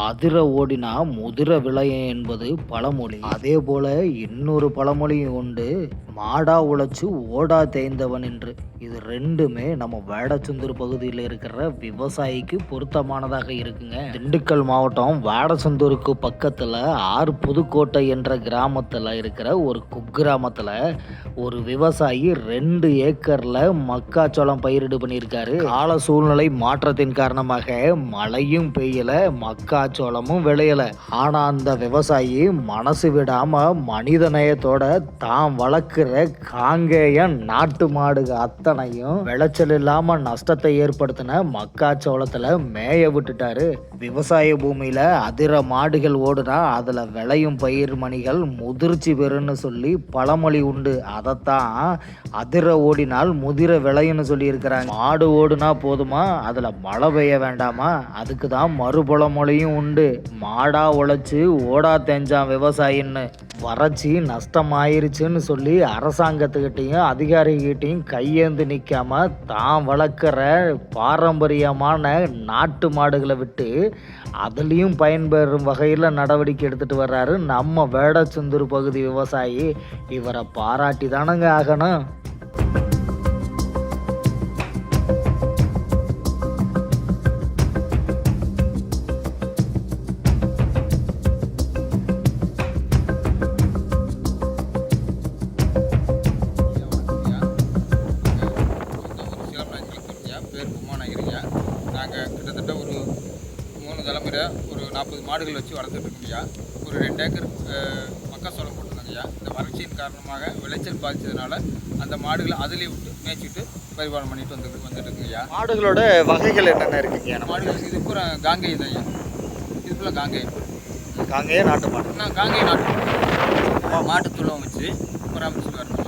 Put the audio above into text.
அதிர ஓடினா முதிர விளையும் என்பது பழமொழி. அதே போல இன்னொரு பழமொழியும் உண்டு, மாடா உழைச்சு ஓடா தேய்ந்தவன் என்று. இது ரெண்டுமே நம்ம வேடச்சந்தூர் பகுதியில் இருக்கிற விவசாயிக்கு பொருத்தமானதாக இருக்குங்க. திண்டுக்கல் மாவட்டம் வேடச்சந்தூருக்கு பக்கத்தில் ஆறு புதுக்கோட்டை என்ற கிராமத்தில் இருக்கிற ஒரு குக்கிராமத்தில் ஒரு விவசாயி 2 ஏக்கரில் மக்காச்சோளம் பயிரிடு பண்ணியிருக்காரு. கால சூழ்நிலை மாற்றத்தின் காரணமாக மழையும் பெய்யல, மக்காச்சோளமும் விளையல. ஆனா அந்த விவசாயி மனசு விடாம மனித நேயத்தோட தான் வளர்க்கிற காங்கேய நாட்டு மாடுக அத்தனையும் விளைச்சல் இல்லாம நஷ்டத்தை ஏற்படுத்தின மக்காச்சோளத்துல மேய விட்டுட்டாரு. விவசாய பூமியில அதிர மாடுகள் ஓடுனா அதுல விளையும் பயிர் மணிகள் முதிர்ச்சி பெறுன்னு சொல்லி பழமொழி உண்டு. அதைத்தான் அதிர ஓடினால் முதிர விளையுன்னு சொல்லி இருக்கிறாங்க. மாடு ஓடுனா போதுமா, அதுல மழை பெய்ய வேண்டாமா? அதுக்கு தான் மறுபழமொழியும் உண்டு, மாடா உழைச்சு ஓடா தேஞ்சான் விவசாயின்னு. வறட்சி நஷ்டம் ஆயிருச்சுன்னு சொல்லி அரசாங்கத்துக்கிட்டையும் அதிகாரிகிட்டையும் கையேந்து நிற்காம தான் வளர்க்குற பாரம்பரியமான நாட்டு மாடுகளை விட்டு அதுலேயும் பயன்பெறும் வகையில் நடவடிக்கை எடுத்துகிட்டு வர்றாரு நம்ம வேடச்சந்தூர் பகுதி விவசாயி. இவரை பாராட்டி தானங்க ஆகணும். பேர் பொம்மானகிரிங்க. நாங்கள் கிட்டத்தட்ட ஒரு 3 தலைமுறை ஒரு 40 மாடுகள் வச்சு வளர்த்துட்டு இருக்கோங்கய்யா. ஒரு 2 ஏக்கர் மக்காச்சோளம் போட்டிருந்தாங்கய்யா. இந்த வறட்சியின் காரணமாக விளைச்சல் பாதித்ததுனால அந்த மாடுகளை அதிலே விட்டு மேய்ச்சிட்டு பரிபாலனை பண்ணிட்டு வந்துட்டு இருக்குங்கய்யா. மாடுகளோட வகைகள் என்னென்ன இருக்குங்க? மாடுகள் இது பூரா காங்கேயம் தான் ஐயா. இது ஃபுல்லாக காங்கேயம். காங்கேய நாட்டு மாடு. காங்கேயம் நாட்டு மாட்டு துளம் வச்சு பராமரிச்சுட்டு வரணும்.